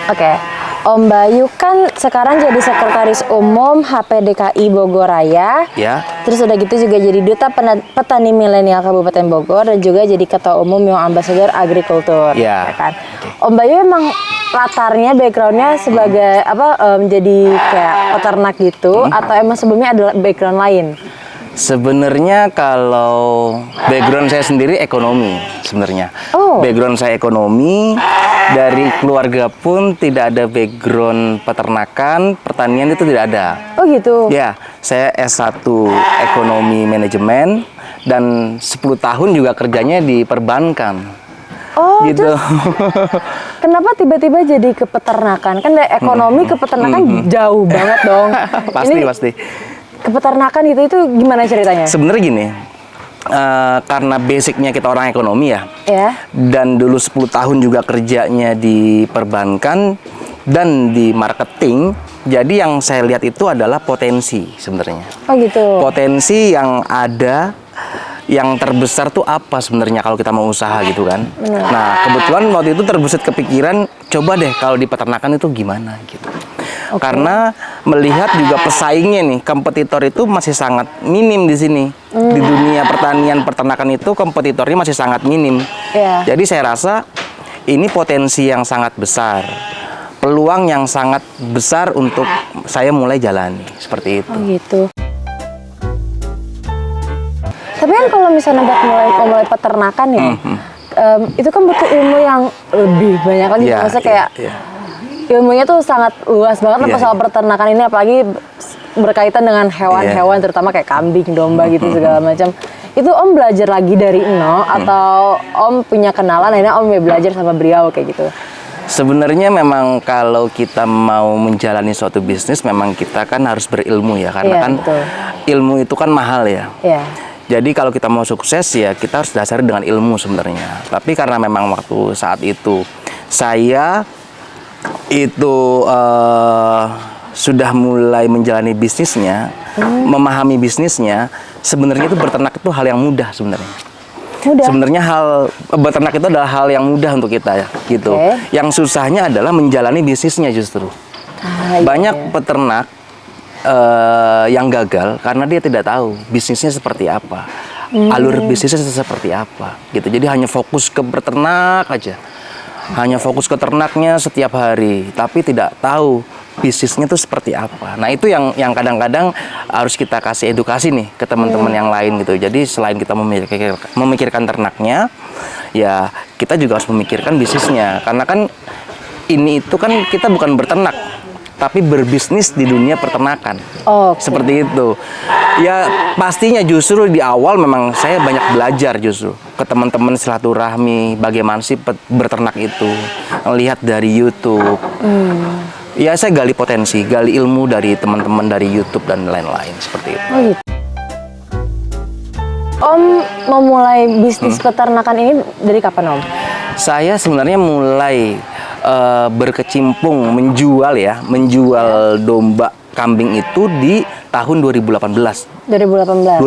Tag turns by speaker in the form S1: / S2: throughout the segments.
S1: Oke, Om Bayu kan sekarang jadi Sekretaris Umum HPDKI Bogor Raya.
S2: Ya.
S1: Terus udah gitu juga jadi Duta Petani Milenial Kabupaten Bogor dan juga jadi Ketua Umum Young Ambassador Agrikultur.
S2: Ya.
S1: Kan? Om Bayu emang latarnya, backgroundnya sebagai apa? Jadi kayak peternak gitu, atau emang sebelumnya ada background lain?
S2: Sebenarnya kalau background saya sendiri ekonomi sebenarnya.
S1: Oh.
S2: Background saya ekonomi, dari keluarga pun tidak ada background peternakan, pertanian itu tidak ada.
S1: Oh gitu?
S2: Ya, saya S1 ekonomi manajemen dan 10 tahun juga kerjanya di perbankan.
S1: Oh,
S2: gitu.
S1: terus kenapa tiba-tiba jadi ke peternakan? Kan dari ekonomi ke peternakan jauh banget dong.
S2: Pasti.
S1: Ke peternakan gitu, itu gimana ceritanya?
S2: Sebenarnya gini, karena basicnya kita orang ekonomi ya, dan dulu 10 tahun juga kerjanya di perbankan dan di marketing, jadi yang saya lihat itu adalah potensi sebenarnya.
S1: Oh gitu.
S2: Potensi yang ada, yang terbesar tuh apa sebenarnya kalau kita mau usaha gitu kan. Nah, kebetulan waktu itu terbesit kepikiran, coba deh kalau di peternakan itu gimana gitu. Karena melihat juga pesaingnya nih, kompetitor itu masih sangat minim di sini. Di dunia pertanian peternakan itu kompetitornya masih sangat minim. Jadi saya rasa ini potensi yang sangat besar. Peluang yang sangat besar untuk saya mulai jalani seperti itu.
S1: Oh gitu. Tapi kan kalau misalnya buat mulai peternakan ya, itu kan butuh ilmu yang lebih banyak lagi. Maksudnya kayak ilmunya tuh sangat luas banget soal peternakan ini, apalagi berkaitan dengan hewan-hewan, terutama kayak kambing, domba gitu segala macam. Itu Om belajar lagi dari nol atau Om punya kenalan, akhirnya Om belajar sama beliau kayak gitu?
S2: Sebenarnya memang kalau kita mau menjalani suatu bisnis, memang kita kan harus berilmu ya, karena kan ilmu itu kan mahal ya. Jadi kalau kita mau sukses ya kita harus dasari dengan ilmu sebenarnya. Tapi karena memang waktu saat itu saya itu sudah mulai menjalani bisnisnya, memahami bisnisnya, sebenarnya itu berternak itu hal yang mudah sebenarnya. Sebenarnya beternak itu adalah hal yang mudah untuk kita ya, gitu. Yang susahnya adalah menjalani bisnisnya justru. Banyak peternak yang gagal karena dia tidak tahu bisnisnya seperti apa, alur bisnisnya seperti apa, gitu. Jadi hanya fokus ke beternak aja. Hanya fokus ke ternaknya setiap hari, tapi tidak tahu bisnisnya itu seperti apa. Nah itu yang kadang-kadang harus kita kasih edukasi nih ke teman-teman yang lain gitu. Jadi selain kita memikirkan ternaknya, ya kita juga harus memikirkan bisnisnya. Karena kan ini itu kan kita bukan berternak, tapi berbisnis di dunia peternakan. Seperti itu. Ya pastinya justru di awal memang saya banyak belajar justru ke teman-teman silaturahmi bagaimana sih berternak itu, lihat dari YouTube. Ya saya gali potensi, gali ilmu dari teman-teman dari YouTube dan lain-lain seperti itu.
S1: Oh gitu. Om memulai bisnis peternakan ini dari kapan Om?
S2: Saya sebenarnya mulai berkecimpung menjual domba kambing itu di tahun 2018. 2018.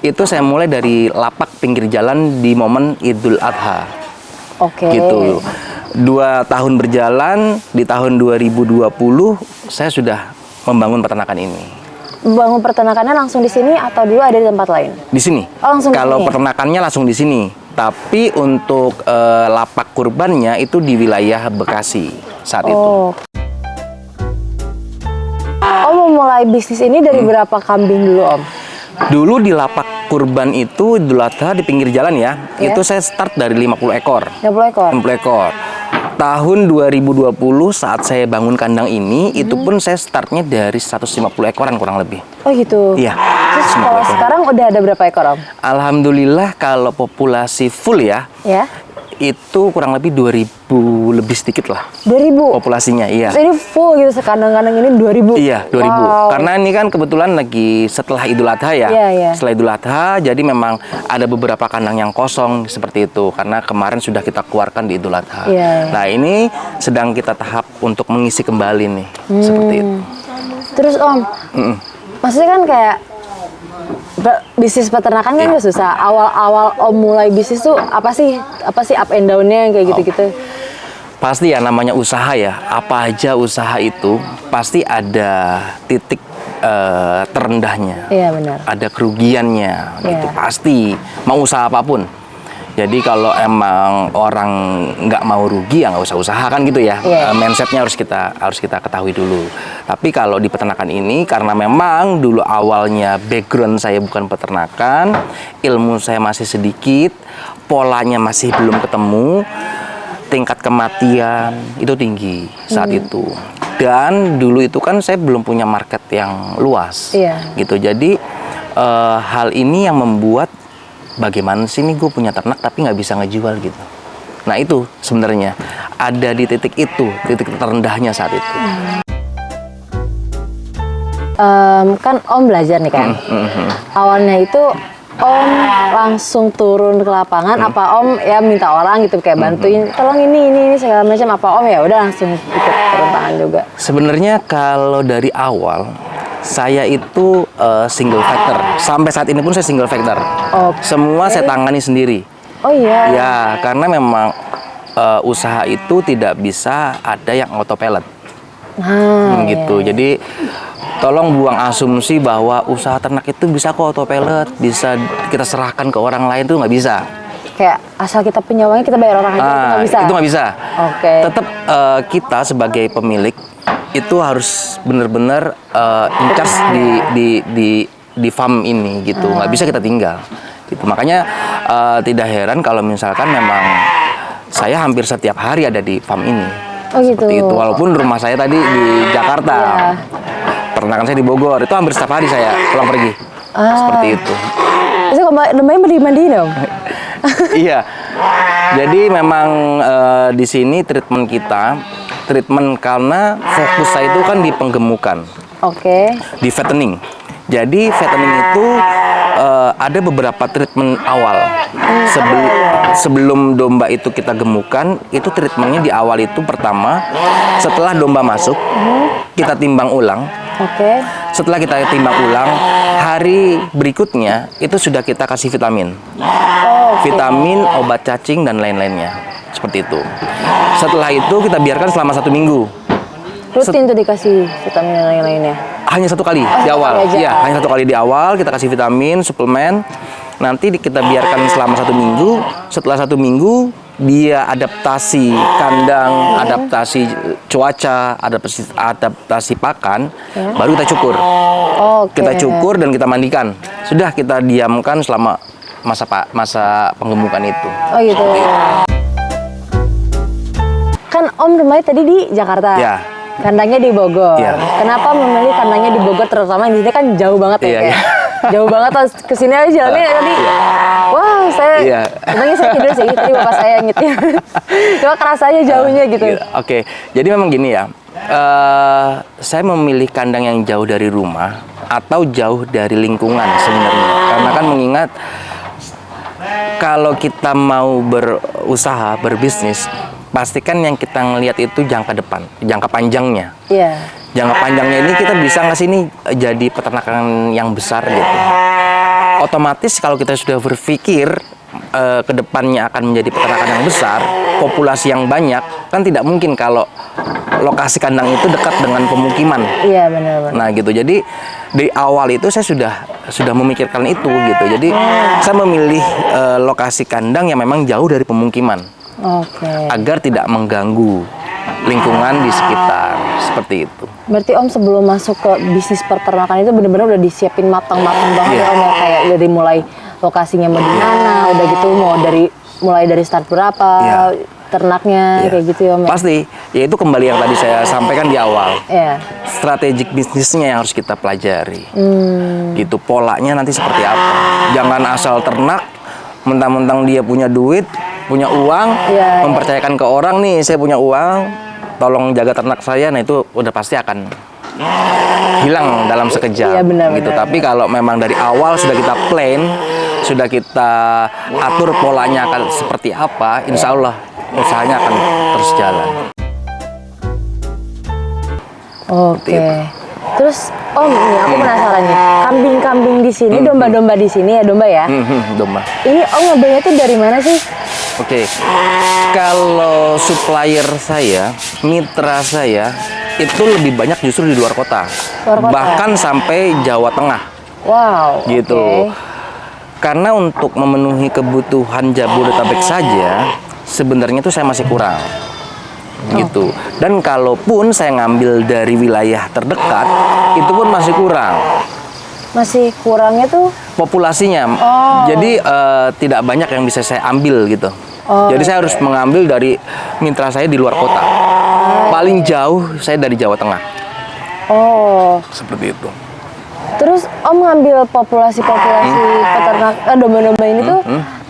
S2: Itu saya mulai dari lapak pinggir jalan di momen Idul Adha. Gitu. 2 tahun berjalan, di tahun 2020 saya sudah membangun peternakan ini.
S1: Bangun peternakannya langsung di sini atau dulu ada di tempat lain? Di
S2: sini. Kalau peternakannya langsung di sini. Tapi untuk lapak kurbannya itu di wilayah Bekasi saat itu.
S1: Om memulai bisnis ini dari berapa kambing dulu Om?
S2: Dulu di lapak kurban itu Idul Adha di pinggir jalan ya, itu saya start dari 50 ekor.
S1: 50 ekor?
S2: 50 ekor. Tahun 2020 saat saya bangun kandang ini, itu pun saya startnya dari 150 ekoran kurang lebih.
S1: Oh gitu?
S2: Iya.
S1: Terus kalau sekarang udah ada berapa ekor Om?
S2: Alhamdulillah kalau populasi full ya, itu kurang lebih 2000 lebih sedikit lah.
S1: 2000?
S2: Populasinya, iya.
S1: Jadi full gitu, sekandang-kandang ini 2000?
S2: Iya, 2000.
S1: Wow.
S2: Karena ini kan kebetulan lagi setelah Idul Adha ya. Setelah Idul Adha, jadi memang ada beberapa kandang yang kosong seperti itu. Karena kemarin sudah kita keluarkan di Idul Adha. Nah, ini sedang kita tahap untuk mengisi kembali nih, seperti itu.
S1: Terus Om, maksudnya kan kayak bisnis peternakan kan susah. Awal-awal Om mulai bisnis tuh apa sih up and down-nya kayak gitu-gitu?
S2: Pasti ya namanya usaha ya. Apa aja usaha itu pasti ada titik terendahnya.
S1: Iya benar.
S2: Ada kerugiannya gitu pasti. Mau usaha apapun. Jadi kalau emang orang nggak mau rugi ya nggak usah usahakan gitu ya. Mindsetnya harus kita ketahui dulu. Tapi kalau di peternakan ini karena memang dulu awalnya background saya bukan peternakan, ilmu saya masih sedikit, polanya masih belum ketemu, tingkat kematian itu tinggi saat itu. Dan dulu itu kan saya belum punya market yang luas, gitu. Jadi hal ini yang membuat bagaimana sih nih gue punya ternak tapi nggak bisa ngejual gitu. Nah itu sebenarnya ada di titik itu, titik terendahnya saat itu.
S1: Kan Om belajar nih kan. Awalnya itu Om langsung turun ke lapangan, apa Om ya minta orang gitu kayak bantuin, tolong ini segala macam, apa Om ya udah langsung ikut turun tangan juga?
S2: Sebenarnya kalau dari awal saya itu single factor. Sampai saat ini pun saya single factor. Semua saya tangani sendiri.
S1: Oh iya?
S2: Ya, karena memang usaha itu tidak bisa ada yang autopilot. Gitu. Jadi tolong buang asumsi bahwa usaha ternak itu bisa kok autopilot, bisa kita serahkan ke orang lain, itu nggak bisa.
S1: Kayak asal kita punya uangnya kita bayar orang aja, itu nggak bisa?
S2: Itu nggak bisa. Tetap kita sebagai pemilik itu harus benar-benar in charge di farm ini gitu, nggak bisa kita tinggal gitu. Makanya tidak heran kalau misalkan memang saya hampir setiap hari ada di farm ini. Seperti itu, walaupun rumah saya tadi di Jakarta, peternakan saya di Bogor, itu hampir setiap hari saya pulang pergi. Seperti itu.
S1: Itu dombanya dimandiin dong?
S2: Iya, jadi memang di sini treatment karena fokus saya itu kan di penggemukan, di fattening. Jadi fattening itu ada beberapa treatment awal. Sebelum domba itu kita gemukan, itu treatmentnya di awal itu pertama, setelah domba masuk, kita timbang ulang. Setelah kita timbang ulang, hari berikutnya itu sudah kita kasih vitamin. Vitamin, obat cacing, dan lain-lainnya. Seperti itu. Setelah itu kita biarkan selama 1 minggu.
S1: Rutin tuh dikasih vitamin dan lain-lainnya?
S2: Hanya 1 kali di awal. Iya, hanya 1 kali di awal kita kasih vitamin, suplemen. Nanti kita biarkan selama 1 minggu. Setelah 1 minggu dia adaptasi kandang, adaptasi cuaca, adaptasi pakan, baru kita cukur. Kita cukur dan kita mandikan. Sudah kita diamkan selama masa penggemukan itu.
S1: Oh gitu. Kan Om rumahnya tadi di Jakarta. Kandangnya di Bogor. Kenapa memilih kandangnya di Bogor, terutama di sini kan jauh banget ya? Jauh banget, kesini aja jalannya tadi. Wah, sebenarnya saya tidur sih, tadi bapak saya nyetir. Cuma kerasa aja jauhnya gitu.
S2: Jadi memang gini ya, saya memilih kandang yang jauh dari rumah atau jauh dari lingkungan sebenarnya. Karena kan mengingat kalau kita mau berusaha, berbisnis, pastikan yang kita ngelihat itu jangka depan, jangka panjangnya. Jangka panjangnya ini kita bisa nggak sih ini jadi peternakan yang besar gitu. Otomatis kalau kita sudah berpikir ke depannya akan menjadi peternakan yang besar, populasi yang banyak, kan tidak mungkin kalau lokasi kandang itu dekat dengan pemukiman.
S1: Iya benar.
S2: Nah gitu, jadi di awal itu saya sudah memikirkan itu gitu. Jadi saya memilih lokasi kandang yang memang jauh dari pemukiman. Agar tidak mengganggu lingkungan di sekitar, seperti itu.
S1: Berarti Om sebelum masuk ke bisnis peternakan itu benar-benar udah disiapin matang-matang banget ya Om ya, kayak dari mulai lokasinya mau di mana, udah gitu mulai dari start berapa, ternaknya kayak gitu ya Om?
S2: Pasti, ya itu kembali yang tadi saya sampaikan di awal.
S1: Iya.
S2: Strategik bisnisnya yang harus kita pelajari. Gitu, polanya nanti seperti apa. Jangan asal ternak, mentang-mentang dia punya duit, punya uang, mempercayakan ke orang nih, saya punya uang, tolong jaga ternak saya, nah itu udah pasti akan hilang dalam sekejap.
S1: Iya, benar,
S2: gitu.
S1: benar.
S2: Tapi kalau memang dari awal sudah kita plan, sudah kita atur polanya akan seperti apa, insya Allah usahanya akan terus jalan.
S1: Oke. Terus Om, nih aku penasaran nih. Kambing-kambing di sini, domba-domba di sini ya, domba ya?
S2: Domba.
S1: Ini Om ngambilnya tuh dari mana sih?
S2: Oke, kalau supplier saya, mitra saya, itu lebih banyak justru di luar kota. Bahkan sampai Jawa Tengah.
S1: Wow.
S2: Gitu.
S1: Oke.
S2: Karena untuk memenuhi kebutuhan Jabodetabek saja, sebenarnya itu saya masih kurang. Gitu. Dan kalaupun saya ngambil dari wilayah terdekat, itu pun masih kurang.
S1: Masih kurangnya tuh?
S2: Populasinya. Jadi tidak banyak yang bisa saya ambil gitu. Jadi saya harus mengambil dari mitra saya di luar kota. Paling jauh saya dari Jawa Tengah. Seperti itu.
S1: Terus Om ngambil populasi-populasi peternak domba-domba ini tuh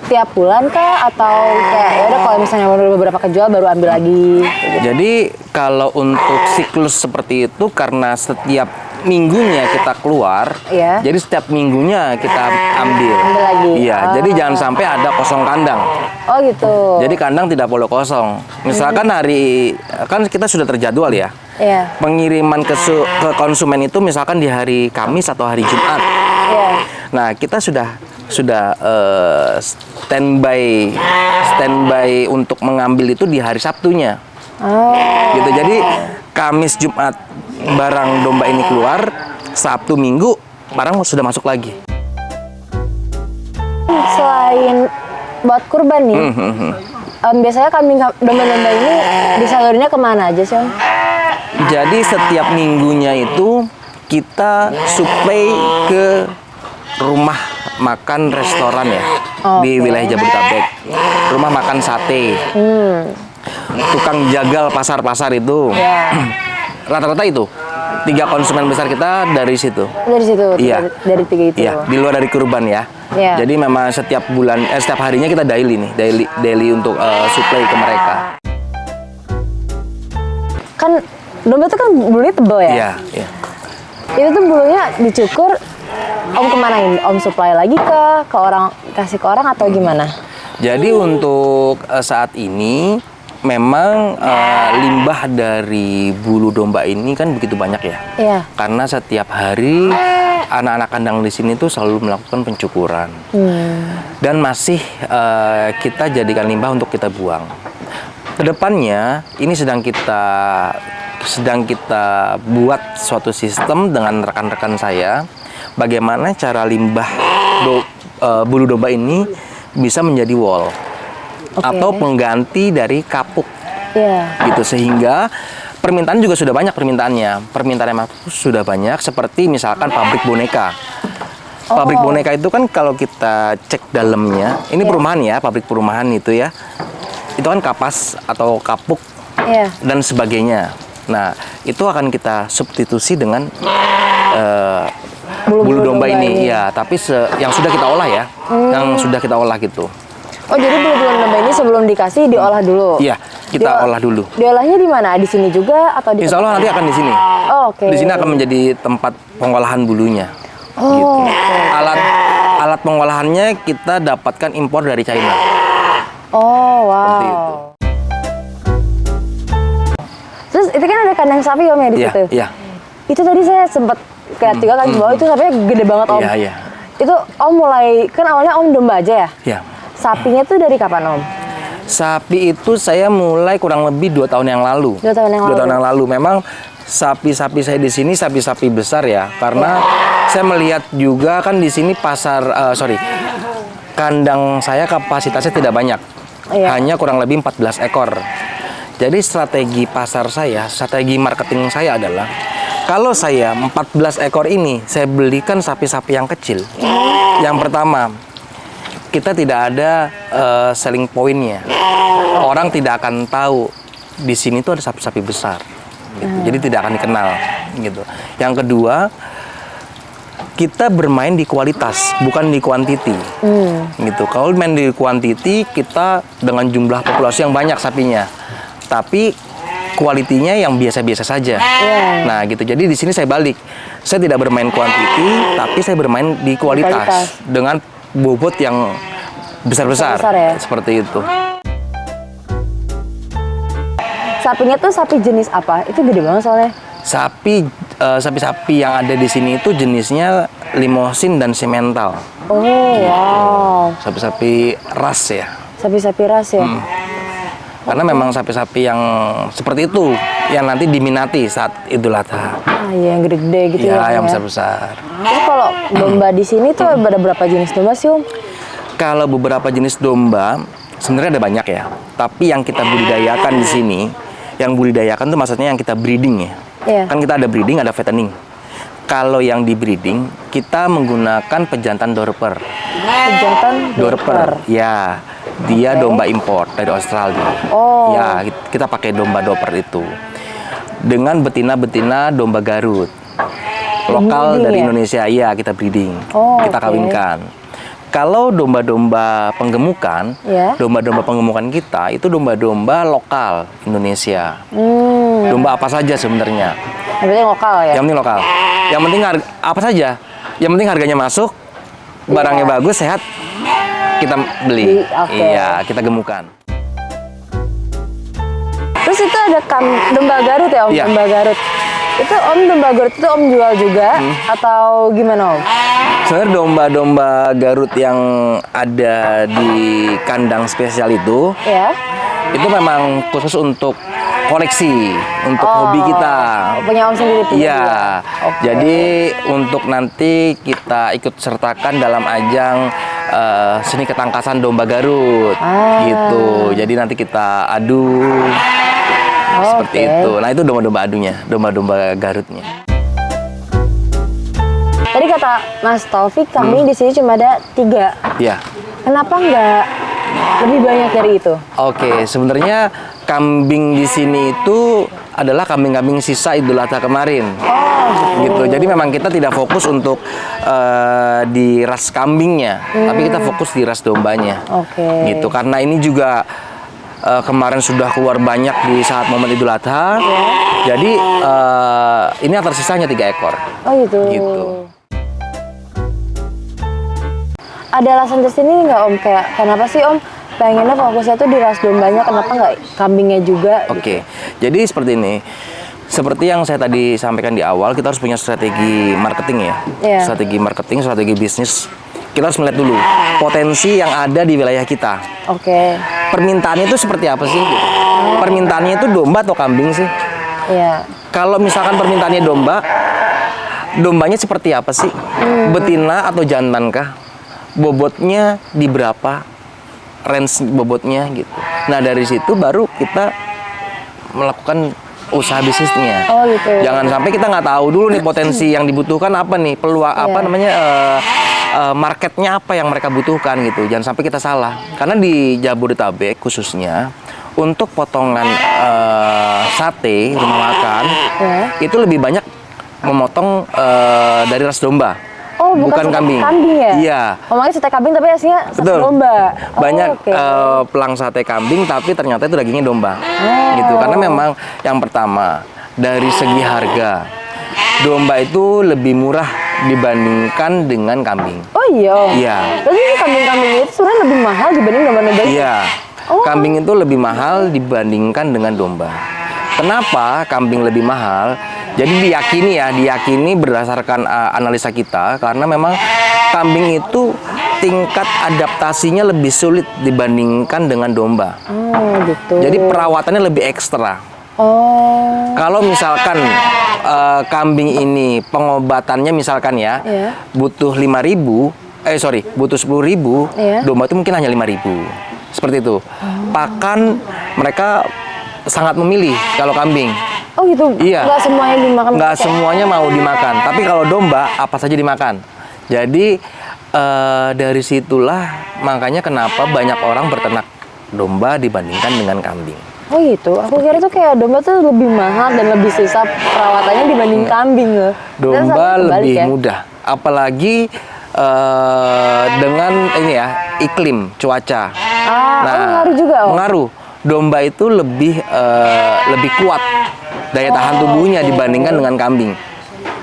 S1: tiap bulan kah atau kayak ya udah kalau misalnya beberapa kejual baru ambil lagi gitu.
S2: Jadi kalau untuk siklus seperti itu karena setiap minggunya kita keluar, jadi setiap minggunya kita ambil
S1: lagi.
S2: Iya, jadi jangan sampai ada kosong kandang.
S1: Oh gitu.
S2: Jadi kandang tidak boleh kosong. Misalkan hari kan kita sudah terjadwal ya.
S1: Iya.
S2: Pengiriman ke konsumen itu misalkan di hari Kamis atau hari Jumat.
S1: Iya.
S2: Nah, kita sudah standby untuk mengambil itu di hari Sabtunya. Gitu. Jadi Kamis Jumat barang domba ini keluar, Sabtu Minggu barang sudah masuk lagi.
S1: Selain buat kurban nih, biasanya domba-domba ini disalurinnya kemana aja sih Om?
S2: Jadi setiap minggunya itu kita supply ke rumah makan restoran ya di wilayah Jabodetabek. Rumah makan sate, tukang jagal pasar-pasar itu. Rata-rata itu 3 konsumen besar kita dari situ.
S1: Dari situ.
S2: Iya.
S1: Dari 3 itu.
S2: Iya, di luar dari kurban ya.
S1: Iya.
S2: Jadi memang setiap bulan, setiap harinya kita daily nih, daily untuk supply ke mereka.
S1: Kan domba itu kan bulunya tebal ya?
S2: Iya, iya.
S1: Itu tuh bulunya dicukur, Om kemanain? Om supply lagi ke orang, kasih ke orang atau gimana?
S2: Jadi untuk saat ini memang limbah dari bulu domba ini kan begitu banyak ya.
S1: Iya.
S2: Karena setiap hari anak-anak kandang di sini tuh selalu melakukan pencukuran. Dan masih kita jadikan limbah untuk kita buang. Kedepannya ini sedang kita buat suatu sistem dengan rekan-rekan saya, bagaimana cara limbah bulu domba ini bisa menjadi wall atau pengganti dari kapuk, gitu, sehingga permintaan juga sudah banyak. Permintaannya sudah banyak, seperti misalkan pabrik boneka. Pabrik boneka itu kan kalau kita cek dalamnya, ini perumahan ya, pabrik perumahan itu ya, itu kan kapas atau kapuk dan sebagainya. Nah, itu akan kita substitusi dengan bulu domba ini. Ya, tapi yang sudah kita olah ya, yang sudah kita olah gitu.
S1: Oh, jadi bulu domba ini sebelum dikasih diolah dulu?
S2: Iya, kita olah dulu.
S1: Diolahnya di mana? Di sini juga atau di?
S2: Insya Allah nanti akan di sini.
S1: Oke.
S2: Di sini akan menjadi tempat pengolahan bulunya. Gitu. Alat pengolahannya kita dapatkan impor dari China.
S1: Oh, wow.
S2: Seperti itu.
S1: Terus itu kan ada kandang sapi Om ya di situ?
S2: Iya.
S1: Itu tadi saya sempat kayak 3 kali di bawah, itu sapinya gede banget Om.
S2: Iya.
S1: Itu Om mulai, kan awalnya Om domba aja ya?
S2: Iya.
S1: Sapinya tuh dari kapan Om?
S2: Sapi itu saya mulai kurang lebih 2 tahun yang lalu.
S1: 2 tahun yang lalu.
S2: 2 tahun yang lalu. Memang sapi-sapi saya di sini sapi-sapi besar ya, karena saya melihat juga kan di sini kandang saya kapasitasnya tidak banyak, hanya kurang lebih 14 ekor. Jadi strategi pasar saya, strategi marketing saya adalah kalau saya 14 ekor ini saya belikan sapi-sapi yang kecil. Yang pertama, kita tidak ada selling point-nya. Orang tidak akan tahu di sini tuh ada sapi-sapi besar. Gitu. Jadi tidak akan dikenal gitu. Yang kedua, kita bermain di kualitas, bukan di kuantiti. Gitu. Kalau main di kuantiti, kita dengan jumlah populasi yang banyak sapinya. Tapi kualitinya yang biasa-biasa saja. Nah, gitu. Jadi di sini saya balik. Saya tidak bermain kuantiti, tapi saya bermain di kualitas. Dengan bobot yang besar-besar.
S1: Ya?
S2: Seperti itu.
S1: Sapinya tuh sapi jenis apa? Itu gede banget soalnya.
S2: Sapi-sapi yang ada di sini itu jenisnya Limousin dan Simmental.
S1: Oh, wow.
S2: Sapi-sapi ras ya.
S1: Sapi-sapi ras ya.
S2: Karena memang sapi-sapi yang seperti itu yang nanti diminati saat Idul Adha.
S1: Iya, yang gede-gede gitu ya.
S2: Yang besar-besar.
S1: Terus kalau domba di sini tuh ada berapa jenis domba sih, Om?
S2: Kalau beberapa jenis domba sebenarnya ada banyak ya. Tapi yang kita budidayakan di sini, yang budidayakan tuh maksudnya yang kita breeding ya. Kan kita ada breeding, ada fattening. Kalau yang di breeding, kita menggunakan pejantan Dorper.
S1: Pejantan Dorper.
S2: Ya. Dia domba impor dari Australia. Ya, kita pakai domba Dorper itu. Dengan betina-betina domba Garut. Lokal dari Indonesia, iya kita breeding. Kita kawinkan. Kalau domba-domba penggemukan, domba-domba penggemukan kita itu domba-domba lokal Indonesia. Domba apa saja sebenarnya.
S1: Yang penting lokal ya?
S2: Yang penting lokal. Yang penting apa saja. Yang penting harganya masuk, barangnya bagus, sehat. Kita beli, iya kita gemukan.
S1: Terus itu ada domba Garut ya, Om?
S2: Ya.
S1: Domba Garut. Itu Om domba Garut itu Om jual juga atau gimana, Om?
S2: Sebenarnya domba-domba Garut yang ada di kandang spesial itu memang khusus untuk koleksi, untuk hobi kita.
S1: Punya Om sendiri?
S2: Iya. Jadi untuk nanti kita ikut sertakan dalam ajang seni ketangkasan domba Garut, gitu. Jadi nanti kita adu seperti itu. Nah itu domba-domba adunya, domba-domba Garutnya.
S1: Tadi kata Mas Taufik kambing di sini cuma ada 3.
S2: Iya.
S1: Kenapa nggak lebih banyak dari itu?
S2: Oke, sebenarnya kambing di sini itu adalah kambing-kambing sisa Idul Adha kemarin. Gitu. Jadi memang kita tidak fokus untuk di ras kambingnya, tapi kita fokus di ras dombanya. Gitu. Karena ini juga kemarin sudah keluar banyak di saat momen Idul Adha. Jadi ini yang tersisanya 3 ekor.
S1: Oh gitu.
S2: Gitu.
S1: Ada alasan tersendiri nggak, Om? Kayak kenapa sih Om pengennya fokusnya tuh di ras dombanya, kenapa nggak kambingnya juga?
S2: Oke. Jadi seperti ini. Seperti yang saya tadi sampaikan di awal, kita harus punya strategi marketing ya. Strategi marketing, strategi bisnis. Kita harus melihat dulu potensi yang ada di wilayah kita. Permintaannya itu seperti apa sih? Permintaannya itu domba atau kambing sih? Kalau misalkan permintaannya domba, dombanya seperti apa sih? Betina atau jantan kah? Bobotnya di berapa? Range bobotnya gitu. Nah dari situ baru kita melakukan usaha bisnisnya. Jangan sampai kita nggak tahu dulu nih potensi yang dibutuhkan apa nih, peluang apa namanya marketnya apa yang mereka butuhkan gitu. Jangan sampai kita salah. Karena di Jabodetabek khususnya untuk potongan sate rumah makan itu lebih banyak memotong dari ras domba. Bukan kambing.
S1: Ya?
S2: Iya.
S1: Ngomongnya sate kambing tapi aslinya sate domba.
S2: Banyak pelang sate kambing tapi ternyata itu dagingnya domba. Gitu. Karena memang yang pertama dari segi harga, domba itu lebih murah dibandingkan dengan kambing.
S1: Oh iya.
S2: Iya.
S1: Berarti kambing-kambing itu sebenarnya lebih mahal dibanding domba-domba?
S2: Iya. Kambing itu lebih mahal dibandingkan dengan domba. Kenapa kambing lebih mahal? Jadi diyakini berdasarkan analisa kita, karena memang kambing itu tingkat adaptasinya lebih sulit dibandingkan dengan domba.
S1: Gitu.
S2: Jadi perawatannya lebih ekstra. Kalau misalkan kambing ini pengobatannya misalkan butuh 5.000, butuh 10.000, domba itu mungkin hanya 5.000. Seperti itu. Pakan mereka sangat memilih kalau kambing.
S1: Oh gitu?
S2: Iya.
S1: Nggak semuanya dimakan?
S2: Nggak semuanya mau dimakan. Tapi kalau domba, apa saja dimakan. Jadi dari situlah makanya kenapa banyak orang berternak domba dibandingkan dengan kambing.
S1: Oh gitu, aku kira tuh kayak domba tuh lebih mahal dan lebih susah perawatannya dibanding kambing loh.
S2: Domba lebih mudah, apalagi dengan ini ya iklim cuaca.
S1: Mengaruh juga.
S2: Mengaruh. Domba itu lebih kuat daya tahan tubuhnya dibandingkan dengan kambing.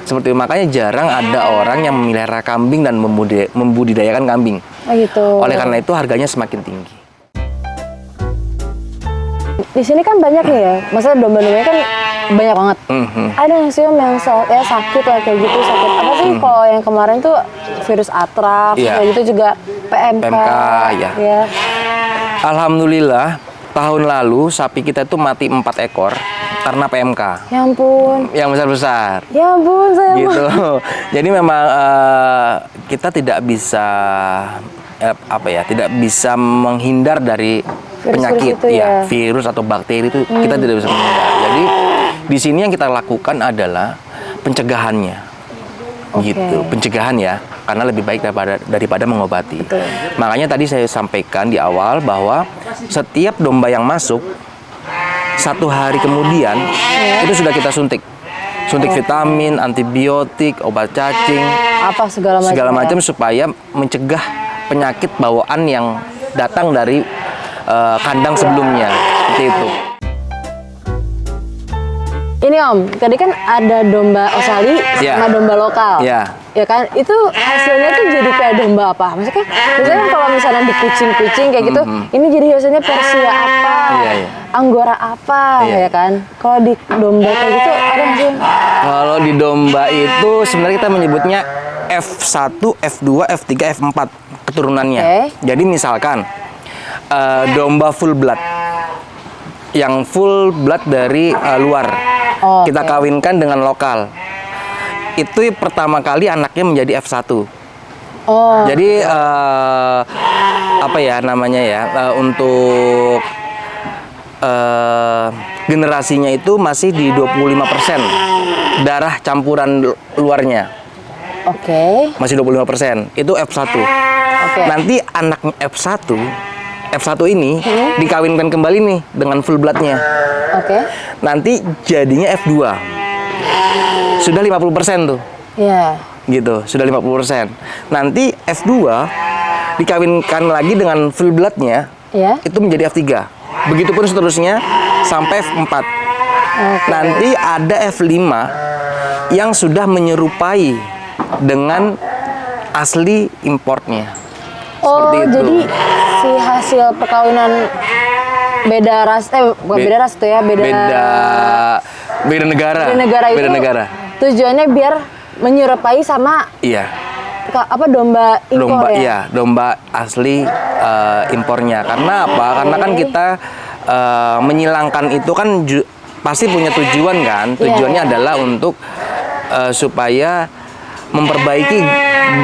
S2: Seperti itu, makanya jarang ada orang yang memelihara kambing dan membudidayakan kambing.
S1: Oh gitu.
S2: Oleh karena itu harganya semakin tinggi.
S1: Di sini kan banyak nih ya, maksudnya domba-dombanya kan banyak banget. Ada nggak sih Om yang sakit lah kayak gitu, sakit apa sih? Kalau yang kemarin tuh virus antraks, kayak gitu juga PMK. Ya.
S2: Alhamdulillah tahun lalu sapi kita tuh mati 4 ekor karena PMK.
S1: Ya ampun.
S2: Yang besar-besar.
S1: Ya ampun saya.
S2: Gitu. Jadi memang kita tidak bisa tidak bisa menghindar dari penyakit virus atau bakteri itu kita tidak bisa menghindar. Jadi di sini yang kita lakukan adalah pencegahannya. Gitu, pencegahan ya, karena lebih baik daripada mengobati.
S1: Betul.
S2: Makanya tadi saya sampaikan di awal bahwa setiap domba yang masuk 1 hari kemudian itu sudah kita suntik vitamin, antibiotik, obat cacing,
S1: apa segala macam
S2: supaya mencegah penyakit bawaan yang datang dari kandang sebelumnya, seperti itu.
S1: Ini Om, tadi kan ada domba Australia sama domba lokal. Ya kan, itu hasilnya tuh jadi kayak domba apa? Maksudnya kalau misalnya di kucing-kucing kayak gitu, ini jadi hasilnya Persia apa, Anggora apa, ya kan? Kalau di domba kayak gitu ada nggak sih?
S2: Kalau di domba itu sebenarnya kita menyebutnya F1, F2, F3, F4 keturunannya. Jadi misalkan domba full blood, yang full blood dari luar, kita kawinkan dengan lokal. Itu pertama kali anaknya menjadi F1. Jadi untuk generasinya itu masih di 25% darah campuran luarnya. Masih 25%. Itu F1. Nanti anaknya F1 ini dikawinkan kembali nih dengan full bloodnya. Nanti jadinya F2. Sudah 50% tuh. Gitu, sudah 50%. Nanti F2 dikawinkan lagi dengan full bloodnya, itu menjadi F3. Begitupun seterusnya sampai F4. Nanti ada F5 yang sudah menyerupai dengan asli importnya. Seperti itu.
S1: Jadi si hasil perkawinan beda ras, beda ras tuh ya,
S2: beda negara.
S1: Beda negara. Tujuannya biar menyerupai sama domba impor
S2: domba asli impornya. Karena apa? Karena kan kita menyilangkan itu kan pasti punya tujuan kan. Tujuannya adalah untuk supaya memperbaiki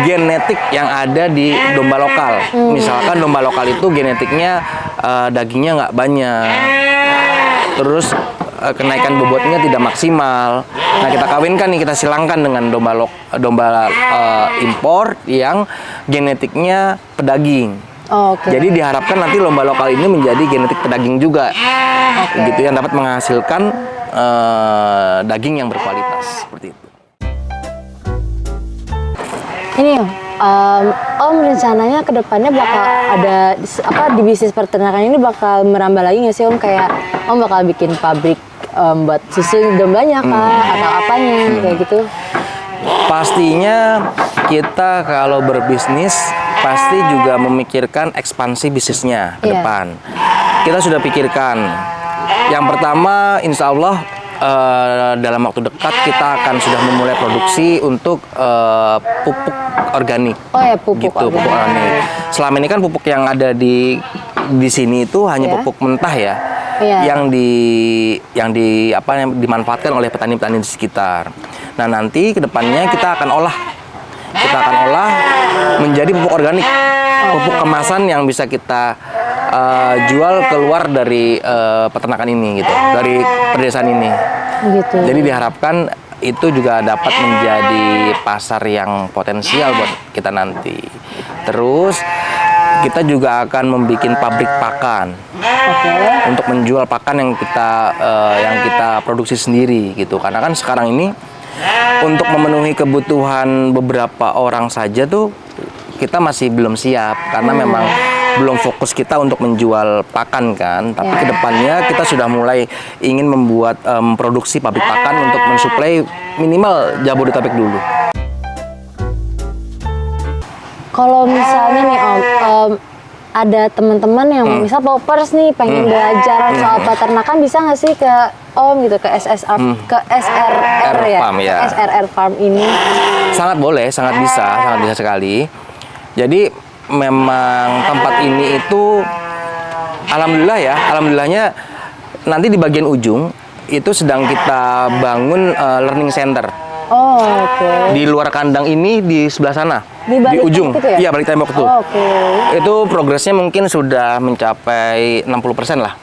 S2: genetik yang ada di domba lokal. Misalkan domba lokal itu genetiknya dagingnya nggak banyak, terus kenaikan bobotnya tidak maksimal. Nah, kita kawinkan nih, kita silangkan dengan domba impor yang genetiknya pedaging. Jadi diharapkan nanti domba lokal ini menjadi genetik pedaging juga, gitu, yang dapat menghasilkan daging yang berkualitas seperti itu.
S1: Ini Om rencananya kedepannya bakal ada di bisnis peternakan ini bakal merambah lagi nggak sih Om, kayak Om bakal bikin pabrik buat susu dombanya atau apanya kayak gitu?
S2: Pastinya kita kalau berbisnis pasti juga memikirkan ekspansi bisnisnya ke depan. Kita sudah pikirkan. Yang pertama, insya Allah dalam waktu dekat kita akan sudah memulai produksi untuk pupuk organik.
S1: Pupuk
S2: organik. Selama ini kan pupuk yang ada di sini itu hanya pupuk mentah ya. Yang dimanfaatkan oleh petani-petani di sekitar. Nah, nanti kedepannya kita akan olah menjadi pupuk organik, pupuk kemasan yang bisa kita jual keluar dari peternakan ini, gitu, dari pedesaan ini.
S1: Gitu.
S2: Jadi diharapkan itu juga dapat menjadi pasar yang potensial buat kita nanti. Terus kita juga akan membuat pabrik pakan untuk menjual pakan yang kita produksi sendiri gitu. Karena kan sekarang ini untuk memenuhi kebutuhan beberapa orang saja tuh kita masih belum siap karena memang belum fokus kita untuk menjual pakan kan. Tapi kedepannya kita sudah mulai ingin membuat produksi pabrik pakan untuk mensuplai minimal Jabodetabek dulu.
S1: Kalau misalnya nih Om, ada teman-teman yang misal poppers nih pengen belajar soal peternakan, bisa nggak sih ke Om gitu, ke ke SRR ya,
S2: Farm, ya.
S1: SRR Farm ini?
S2: Sangat boleh, sangat bisa sekali. Jadi memang tempat ini itu alhamdulillahnya nanti di bagian ujung itu sedang kita bangun learning center.
S1: Oh, oke.
S2: Di luar kandang ini di sebelah sana.
S1: Di balik
S2: ujung.
S1: tembok itu ya?
S2: Iya, balik tembok tuh.
S1: Oh, oke.
S2: Itu progresnya mungkin sudah mencapai 60% lah.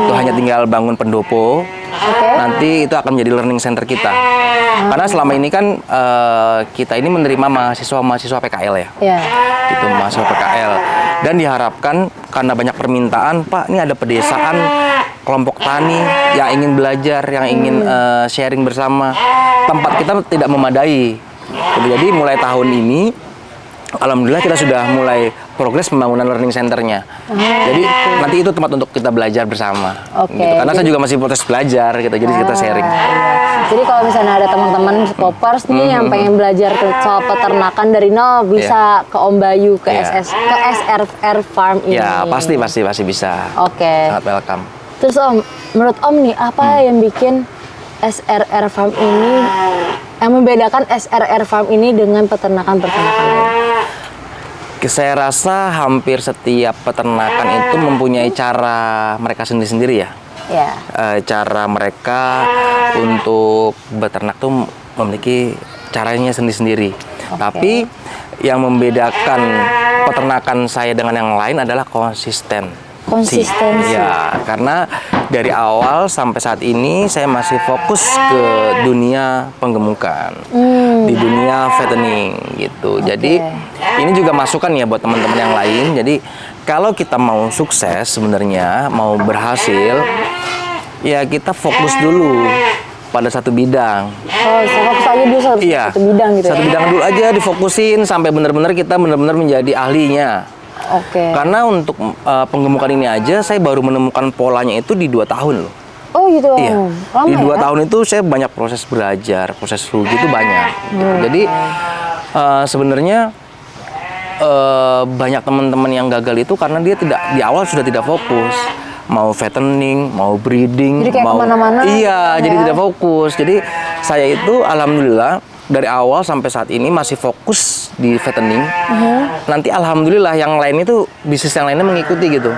S2: Itu hanya tinggal bangun pendopo. Nanti itu akan menjadi learning center kita. Karena selama ini kan kita ini menerima mahasiswa PKL ya.
S1: Iya.
S2: Gitu, mahasiswa PKL. Dan diharapkan karena banyak permintaan, Pak, ini ada pedesaan kelompok tani yang ingin belajar, yang ingin sharing bersama. Tempat kita tidak memadai. Jadi mulai tahun ini, alhamdulillah kita sudah mulai progres pembangunan learning centernya. Jadi nanti itu tempat untuk kita belajar bersama. Gitu. Karena saya juga masih proses belajar, gitu. Jadi kita sharing.
S1: Jadi kalau misalnya ada teman-teman poppers nih yang pengen belajar soal peternakan dari nol, bisa ke Om Bayu, ke SRR Farm ini.
S2: Ya, pasti bisa. Sangat welcome.
S1: Terus Om, menurut Om nih, apa yang bikin SRR Farm ini, yang membedakan SRR Farm ini dengan peternakan-peternakan lain?
S2: Saya rasa hampir setiap peternakan itu mempunyai cara mereka sendiri-sendiri ya. Cara mereka untuk beternak tuh memiliki caranya sendiri-sendiri. Tapi yang membedakan peternakan saya dengan yang lain adalah konsistensi. Ya, karena dari awal sampai saat ini saya masih fokus ke dunia penggemukan, di dunia fattening gitu. Jadi ini juga masukan ya buat teman-teman yang lain. Jadi kalau kita mau sukses sebenarnya, mau berhasil, ya kita fokus dulu pada satu bidang.
S1: Fokus aja dulu satu bidang gitu.
S2: Satu bidang dulu aja difokusin sampai benar-benar kita menjadi ahlinya. Karena untuk penggemukan ini aja saya baru menemukan polanya itu di 2 tahun loh.
S1: Oh gitu.
S2: Iya. Di 2 tahun itu saya banyak proses belajar, proses rugi itu banyak. Gitu. Jadi sebenarnya banyak teman-teman yang gagal itu karena dia di awal sudah tidak fokus. Mau fattening, mau breeding,
S1: jadi kayak
S2: mau
S1: kemana-mana.
S2: Iya, jadi tidak fokus. Jadi saya itu alhamdulillah dari awal sampai saat ini masih fokus di fattening. Nanti alhamdulillah yang lain itu bisnis yang lainnya mengikuti gitu.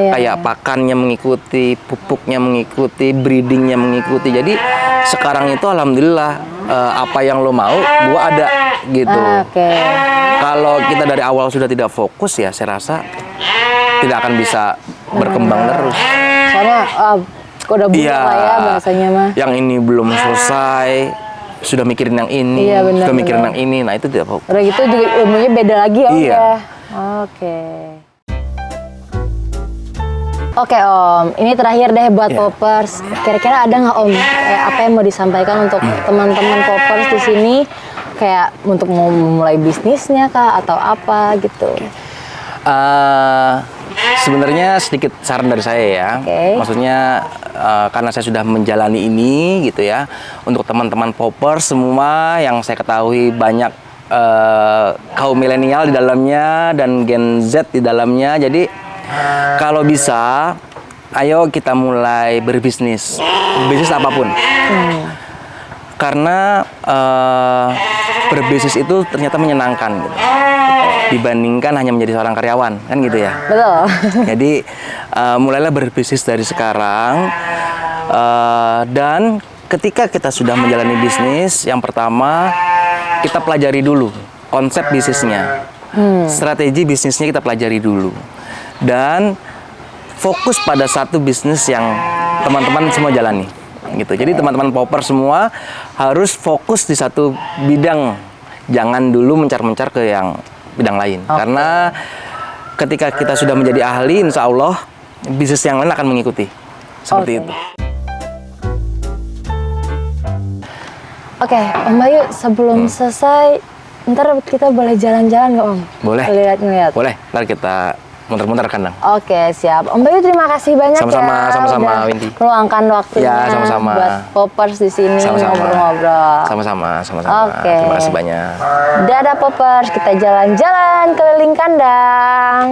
S2: Kayak pakannya mengikuti, pupuknya mengikuti, breedingnya mengikuti. Jadi sekarang itu alhamdulillah apa yang lo mau, gua ada gitu. Kalau kita dari awal sudah tidak fokus ya saya rasa tidak akan bisa berkembang terus.
S1: Soalnya udah bunga lah ya bahasanya mah. Yang
S2: ini belum selesai, sudah mikirin yang ini, sudah mikirin yang ini, nah itu tidak fokus.
S1: Udah gitu juga ilmunya beda lagi ya. Oke Om, ini terakhir deh buat poppers. Kira-kira ada nggak Om, kayak apa yang mau disampaikan untuk teman-teman poppers di sini, kayak untuk mau mulai bisnisnya kah atau apa gitu?
S2: Sebenarnya sedikit saran dari saya ya. Maksudnya karena saya sudah menjalani ini gitu ya. Untuk teman-teman poppers semua yang saya ketahui banyak kaum milenial di dalamnya dan Gen Z di dalamnya. Jadi kalau bisa, ayo kita mulai berbisnis. Bisnis apapun. Karena berbisnis itu ternyata menyenangkan gitu. Dibandingkan hanya menjadi seorang karyawan, kan gitu ya.
S1: Betul.
S2: Jadi mulailah berbisnis dari sekarang, dan ketika kita sudah menjalani bisnis, yang pertama kita pelajari dulu konsep bisnisnya, strategi bisnisnya kita pelajari dulu, dan fokus pada satu bisnis yang teman-teman semua jalani. Gitu. Jadi teman-teman popper semua harus fokus di satu bidang, jangan dulu mencar-mencar ke yang bidang lain. Karena ketika kita sudah menjadi ahli, insya Allah bisnis yang lain akan mengikuti. Seperti itu.
S1: Oke, Om Bayu, sebelum selesai, ntar kita boleh jalan-jalan nggak Om?
S2: Boleh.
S1: Lihat-lihat.
S2: Boleh. Ntar kita muter-muter kandang.
S1: Oke, siap. Om Bayu terima kasih banyak
S2: Sama-sama,
S1: ya.
S2: sama-sama,
S1: udah
S2: Windy.
S1: meluangkan waktunya
S2: Ya, sama-sama.
S1: buat Poppers di sini
S2: Sama-sama.
S1: ngobrol-ngobrol.
S2: Sama-sama.
S1: Oke.
S2: Terima kasih banyak.
S1: Dadah Poppers, kita jalan-jalan keliling kandang.